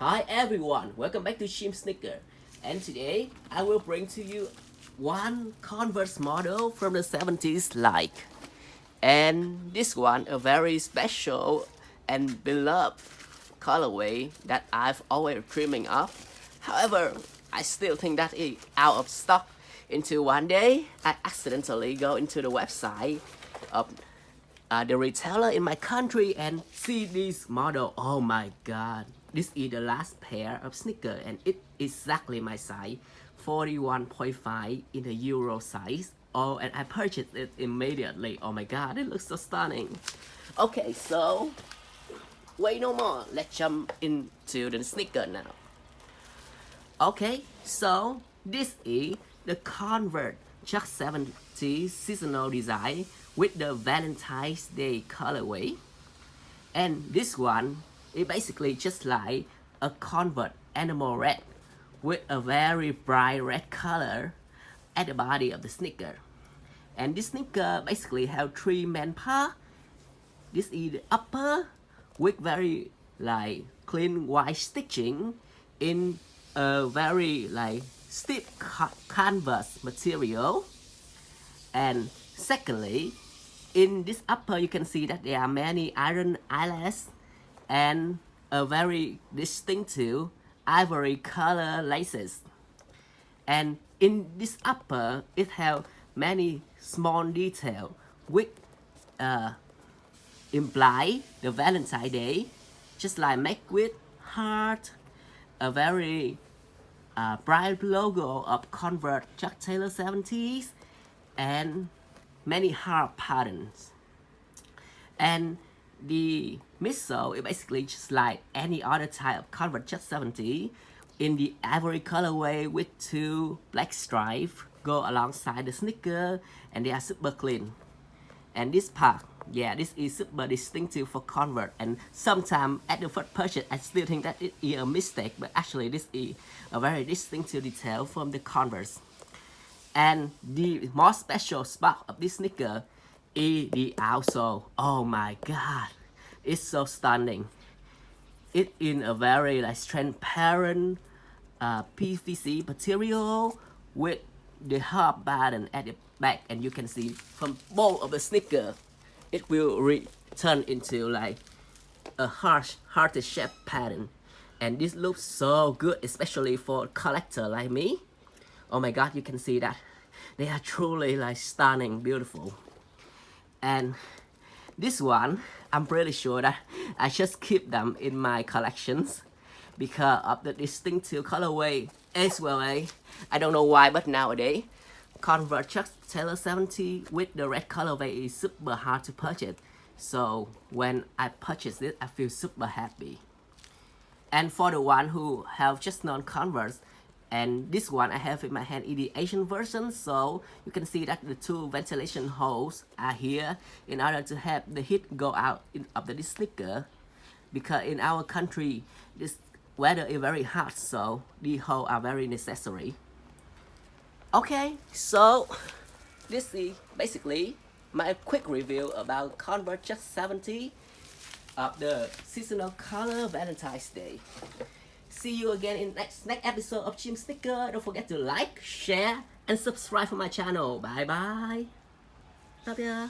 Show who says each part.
Speaker 1: Hi everyone, welcome back to Chim Sneaker. And today I will bring to you one Converse model from the 70s and this one a very special and beloved colorway that I've always dreaming of. However, I still think that it's out of stock until one day I accidentally go into the website of the retailer in my country and see this model. Oh my god, this is the last pair of sneaker and it exactly my size, 41.5 in the Euro size. Oh, and I purchased it immediately. Oh my god, it looks so stunning. Okay, so wait no more, let's jump into the sneaker now. Okay, so this is the Converse 70s seasonal design with the Valentine's Day colorway. And this one is basically just like a Converse animal red with a very bright red color at the body of the sneaker. And this sneaker basically have three main parts. This is the upper with very clean white stitching in a very stiff canvas material. And secondly, in this upper you can see that there are many iron eyelets and a very distinctive ivory color laces. And in this upper it have many small details which imply the Valentine Day, just like make with heart, a very bright logo of Converse Chuck Taylor 70s, and many heart patterns. And the midsole is basically just like any other type of Converse Chuck 70 in the ivory colorway with two black stripes go alongside the sneaker, and they are super clean. And this part, yeah, this is super distinctive for Converse, and sometimes at the first purchase I still think that it is a mistake, but actually this is a very distinctive detail from the Converse. And the most special spot of this sneaker is the outsole. Oh my god, it's so stunning. It's in a very transparent PVC material with the hard button at the back, and you can see from both of the sneaker it will turn into a heart shaped pattern, and this looks so good, especially for a collector like me. Oh my god, you can see that they are truly stunning, beautiful. And this one, I'm pretty sure that I just keep them in my collections because of the distinctive colorway as well. I don't know why, but nowadays Converse Chuck Taylor 70 with the red colorway is super hard to purchase. So when I purchase it, I feel super happy. And for the one who have just known Converse, and this one I have in my hand is the Asian version, so you can see that the two ventilation holes are here in order to have the heat go out of this sneaker, because in our country this weather is very hot, so the holes are very necessary. Okay, so this is basically my quick review about Converse Chuck 70 of the seasonal color Valentine's Day. See you again in next episode of Chim Sneaker. Don't forget to like, share, and subscribe for my channel. Bye bye. Love ya.